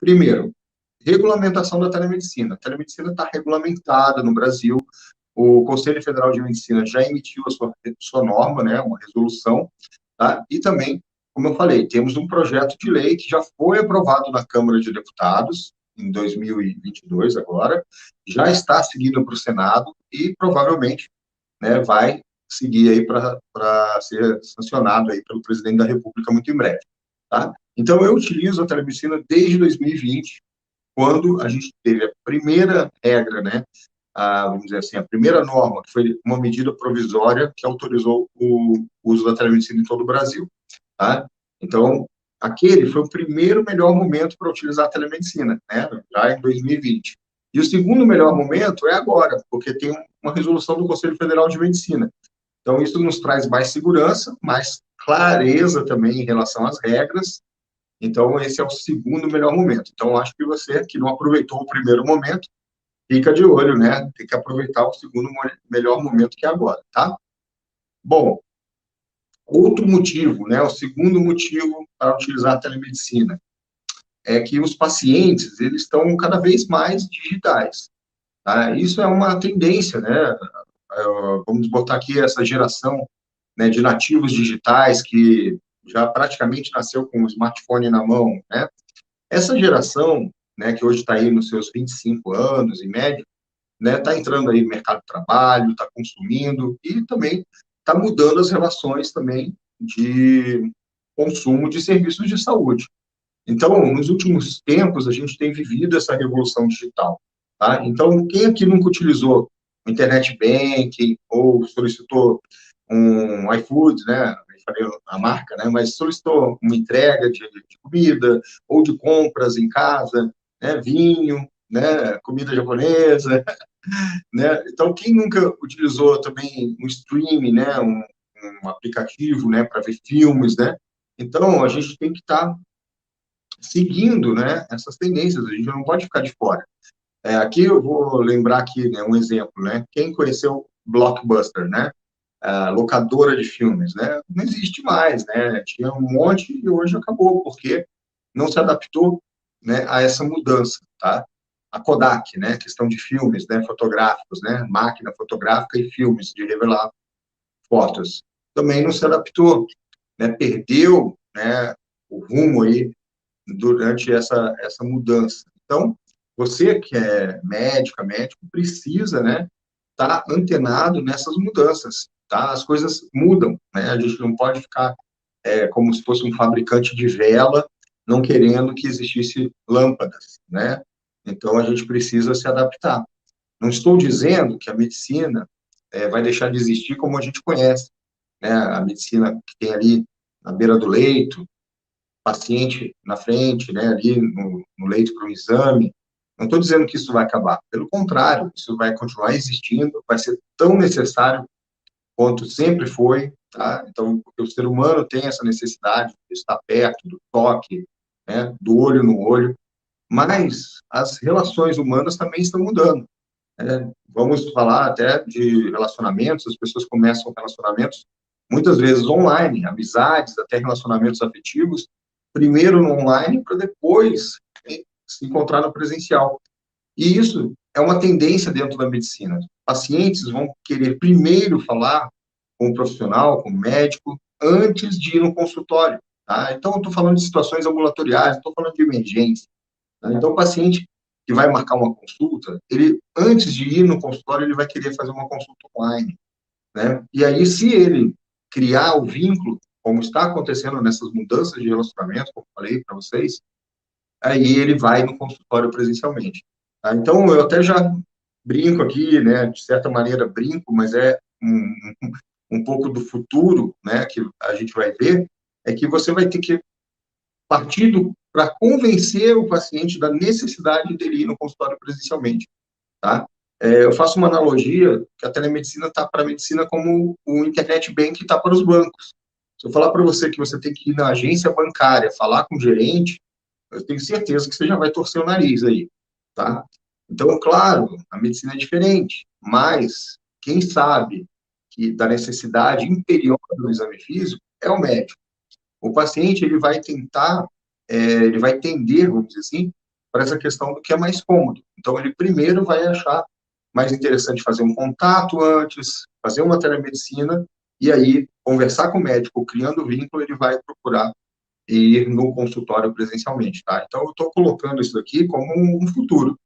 Primeiro, regulamentação da telemedicina. A telemedicina está regulamentada no Brasil. O Conselho Federal de Medicina já emitiu a sua norma, né, uma resolução, tá? E também, como eu falei, temos um projeto de lei que já foi aprovado na Câmara de Deputados, em 2022 agora, já está seguindo para o Senado e provavelmente, né, vai seguir aí para ser sancionado aí pelo presidente da República muito em breve, tá? Então, eu utilizo a telemedicina desde 2020, quando a gente teve a primeira regra, né, vamos dizer assim, a primeira norma, que foi uma medida provisória que autorizou o uso da telemedicina em todo o Brasil, tá? Então, aquele foi o primeiro melhor momento para utilizar a telemedicina, né, já em 2020. E o segundo melhor momento é agora, porque tem uma resolução do Conselho Federal de Medicina. Então, isso nos traz mais segurança, mais clareza também em relação às regras. Então, esse é o segundo melhor momento. Então, acho que você que não aproveitou o primeiro momento, fica de olho, né? Tem que aproveitar o segundo melhor momento que é agora, tá? Bom, outro motivo, né? O segundo motivo para utilizar a telemedicina é que os pacientes, eles estão cada vez mais digitais, tá? Isso é uma tendência, né? Vamos botar aqui essa geração, né, de nativos digitais que já praticamente nasceu com o smartphone na mão, né? Essa geração, né, que hoje está aí nos seus 25 anos, em média, né, está entrando aí no mercado de trabalho, está consumindo e também está mudando as relações também de consumo de serviços de saúde. Então, nos últimos tempos, a gente tem vivido essa revolução digital, tá? Então, quem aqui nunca utilizou o Internet Banking ou solicitou um iFood, né? Eu falei a marca, né? Mas solicitou uma entrega de comida ou de compras em casa, né? Vinho, né? Comida japonesa, né? Então, quem nunca utilizou também um streaming, né? Um aplicativo, né? Para ver filmes, né? Então, a gente tem que estar seguindo, né, essas tendências, a gente não pode ficar de fora. Aqui eu vou lembrar aqui, né, um exemplo, né, quem conheceu Blockbuster, né, a locadora de filmes, né, não existe mais, né, tinha um monte e hoje acabou, porque não se adaptou, né, a essa mudança, tá? A Kodak, né, questão de filmes, né, fotográficos, né, máquina fotográfica e filmes de revelar fotos, também não se adaptou, né, perdeu, né, o rumo aí durante essa mudança. Então, você que é médico, precisa, né, estar antenado nessas mudanças, tá? As coisas mudam, né? A gente não pode ficar como se fosse um fabricante de vela, não querendo que existisse lâmpadas, né? Então, a gente precisa se adaptar. Não estou dizendo que a medicina vai deixar de existir como a gente conhece, né? A medicina que tem ali na beira do leito, paciente na frente, né, ali no leito para um exame. Não estou dizendo que isso vai acabar. Pelo contrário, isso vai continuar existindo, vai ser tão necessário quanto sempre foi, tá? Então, porque o ser humano tem essa necessidade de estar perto, do toque, né, do olho no olho, mas as relações humanas também estão mudando, né? Vamos falar até de relacionamentos, as pessoas começam relacionamentos muitas vezes online, amizades, até relacionamentos afetivos, primeiro no online para depois se encontrar no presencial. E isso é uma tendência dentro da medicina. Pacientes vão querer primeiro falar com o profissional, com o médico, antes de ir no consultório, tá? Então, eu estou falando de situações ambulatoriais, estou falando de emergência, tá? Então, o paciente que vai marcar uma consulta, ele, antes de ir no consultório, ele vai querer fazer uma consulta online, né? E aí, se ele criar o vínculo, como está acontecendo nessas mudanças de relacionamento, como falei para vocês, aí ele vai no consultório presencialmente. Tá? Então, eu até já brinco aqui, né, de certa maneira brinco, mas é um pouco do futuro, né, que a gente vai ver, é que você vai ter que partir para convencer o paciente da necessidade dele ir no consultório presencialmente, tá? Eu faço uma analogia que a telemedicina está para a medicina como o internet banking está para os bancos. Se eu falar para você que você tem que ir na agência bancária, falar com o gerente, eu tenho certeza que você já vai torcer o nariz aí, tá? Então, claro, a medicina é diferente, mas quem sabe que da necessidade imperiosa do exame físico é o médico. O paciente, ele vai tentar, ele vai tender, vamos dizer assim, para essa questão do que é mais cômodo. Então, ele primeiro vai achar mais interessante fazer um contato antes, fazer uma telemedicina, e aí conversar com o médico, criando vínculo, ele vai procurar ir no consultório presencialmente, tá? Então, eu estou colocando isso aqui como um futuro.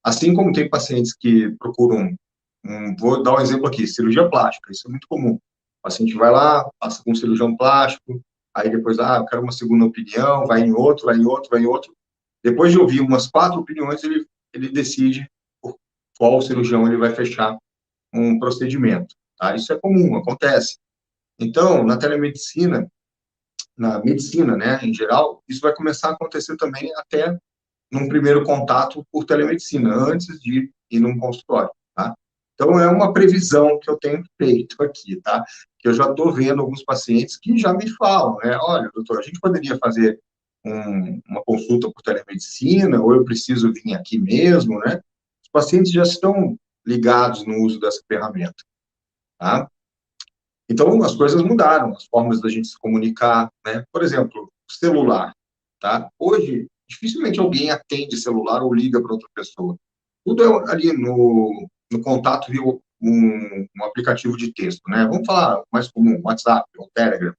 Assim como tem pacientes que procuram, vou dar um exemplo aqui, cirurgia plástica, isso é muito comum. O paciente vai lá, passa com um cirurgião plástico, aí depois, eu quero uma segunda opinião, vai em outro, vai em outro, vai em outro. Depois de ouvir umas 4 opiniões, ele decide por qual cirurgião ele vai fechar um procedimento, tá? Isso é comum, acontece. Então, na telemedicina, na medicina, né, em geral, isso vai começar a acontecer também até num primeiro contato por telemedicina, antes de ir num consultório, tá? Então, é uma previsão que eu tenho feito aqui, tá? Que eu já estou vendo alguns pacientes que já me falam, né? Olha, doutor, a gente poderia fazer uma consulta por telemedicina, ou eu preciso vir aqui mesmo, né? Os pacientes já estão ligados no uso dessa ferramenta, tá? Então, as coisas mudaram, as formas da gente se comunicar, né? Por exemplo, celular, tá? Hoje, dificilmente alguém atende celular ou liga para outra pessoa. Tudo é ali no contato via um aplicativo de texto, né? Vamos falar mais comum, WhatsApp ou Telegram.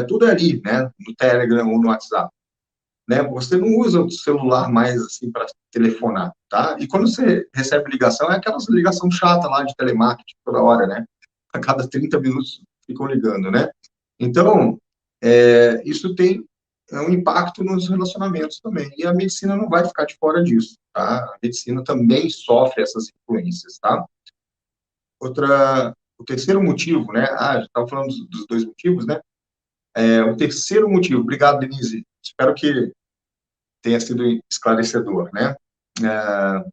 Tudo é ali, né? No Telegram ou no WhatsApp, né? Você não usa o celular mais assim para telefonar, tá? E quando você recebe ligação, é aquelas ligação chata lá de telemarketing toda hora, né? A cada 30 minutos ficam ligando, né? Então, isso tem um impacto nos relacionamentos também. E a medicina não vai ficar de fora disso, tá? A medicina também sofre essas influências, tá? O terceiro motivo, né? Já estava falando dos dois motivos, né? O terceiro motivo, obrigado, Denise. Espero que tenha sido esclarecedor, né? É,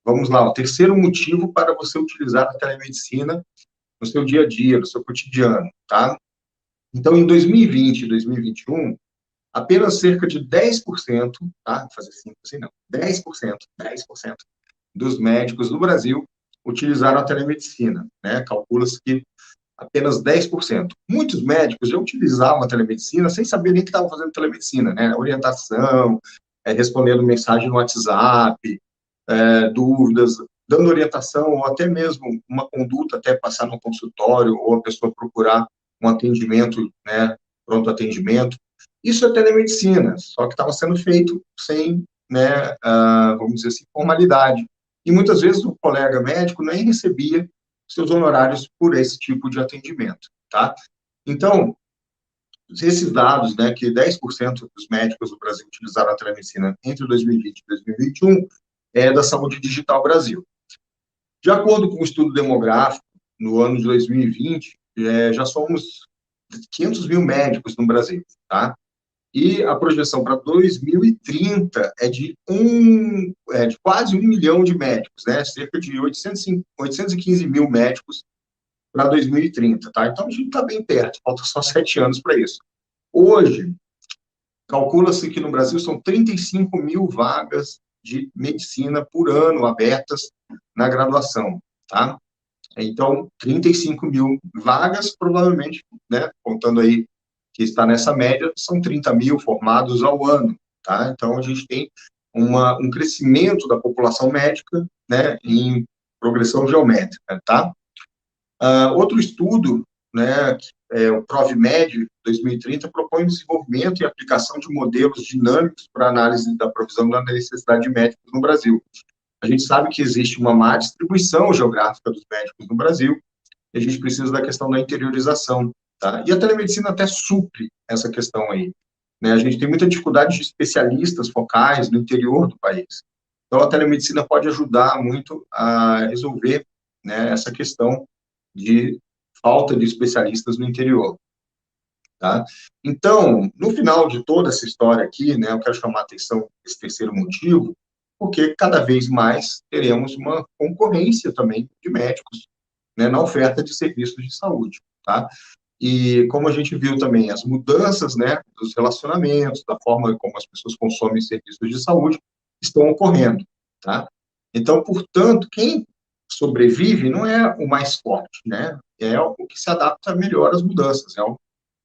Vamos lá, o terceiro motivo para você utilizar a telemedicina no seu dia a dia, no seu cotidiano, tá? Então, em 2020 e 2021, apenas cerca de 10%, tá? Vou fazer assim não, 10% dos médicos no Brasil utilizaram a telemedicina, né? Calcula-se que apenas 10%. Muitos médicos já utilizavam a telemedicina sem saber nem que estavam fazendo telemedicina, né? Orientação, respondendo mensagem no WhatsApp, dúvidas, dando orientação, ou até mesmo uma conduta, até passar no consultório, ou a pessoa procurar um atendimento, né, pronto atendimento. Isso é telemedicina, só que estava sendo feito sem, né, vamos dizer assim, formalidade. E muitas vezes o colega médico nem recebia seus honorários por esse tipo de atendimento, tá? Então, esses dados, né, que 10% dos médicos do Brasil utilizaram a telemedicina entre 2020 e 2021, é da Saúde Digital Brasil. De acordo com o estudo demográfico, no ano de 2020, já somos 500 mil médicos no Brasil, tá? E a projeção para 2030 é de quase 1 milhão de médicos, né? Cerca de 815 mil médicos para 2030, tá? Então, a gente está bem perto, falta só 7 anos para isso. Hoje, calcula-se que no Brasil são 35 mil vagas de medicina por ano abertas na graduação, tá? Então, 35 mil vagas, provavelmente, né, contando aí que está nessa média, são 30 mil formados ao ano, tá? Então, a gente tem um crescimento da população médica, né, em progressão geométrica, tá? Outro estudo, né, o ProvMed 2030, propõe o desenvolvimento e aplicação de modelos dinâmicos para análise da provisão da necessidade de médicos no Brasil. A gente sabe que existe uma má distribuição geográfica dos médicos no Brasil, e a gente precisa da questão da interiorização, tá? E a telemedicina até supre essa questão aí, né? A gente tem muita dificuldade de especialistas focais no interior do país. Então, a telemedicina pode ajudar muito a resolver, né, essa questão de falta de especialistas no interior, tá? Então, no final de toda essa história aqui, né, eu quero chamar a atenção esse terceiro motivo, porque cada vez mais teremos uma concorrência também de médicos, né, na oferta de serviços de saúde, tá? E como a gente viu também, as mudanças, né, dos relacionamentos, da forma como as pessoas consomem serviços de saúde, estão ocorrendo, tá? Então, portanto, quem sobrevive não é o mais forte, né? É o que se adapta melhor às mudanças, é o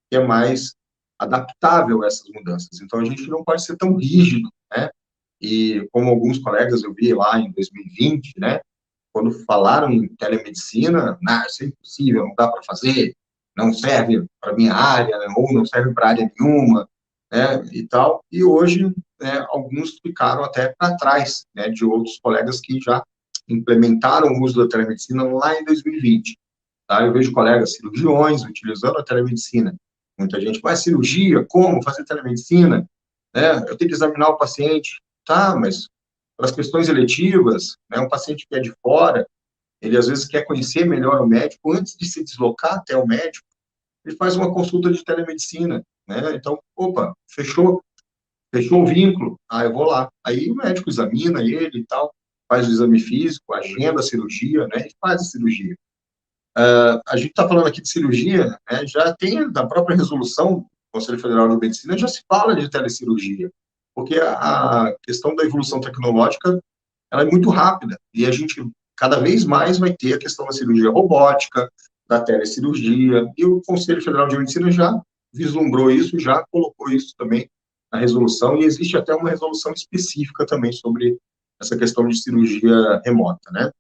que é mais adaptável a essas mudanças. Então, a gente não pode ser tão rígido, né? e como alguns colegas eu vi lá em 2020, né, quando falaram em telemedicina, não, isso é impossível, não dá para fazer, não serve para minha área, né, ou não serve para área nenhuma, né, e tal. E hoje, né, alguns ficaram até para trás, né, de outros colegas que já implementaram o uso da telemedicina lá em 2020. Tá? Eu vejo colegas cirurgiões utilizando a telemedicina. Muita gente, mas cirurgia, como fazer telemedicina? Né? Eu tenho que examinar o paciente. Tá, mas para as questões eletivas, né, um paciente que é de fora, ele às vezes quer conhecer melhor o médico, antes de se deslocar até o médico, ele faz uma consulta de telemedicina, né? Então, opa, fechou o vínculo, eu vou lá. Aí o médico examina ele e tal, faz o exame físico, agenda a cirurgia, né? E faz a cirurgia. A gente está falando aqui de cirurgia, né? Já tem na própria resolução do Conselho Federal de Medicina, já se fala de telecirurgia, porque a questão da evolução tecnológica ela é muito rápida, e a gente cada vez mais vai ter a questão da cirurgia robótica, da telecirurgia, e o Conselho Federal de Medicina já vislumbrou isso, já colocou isso também na resolução, e existe até uma resolução específica também sobre essa questão de cirurgia remota, né?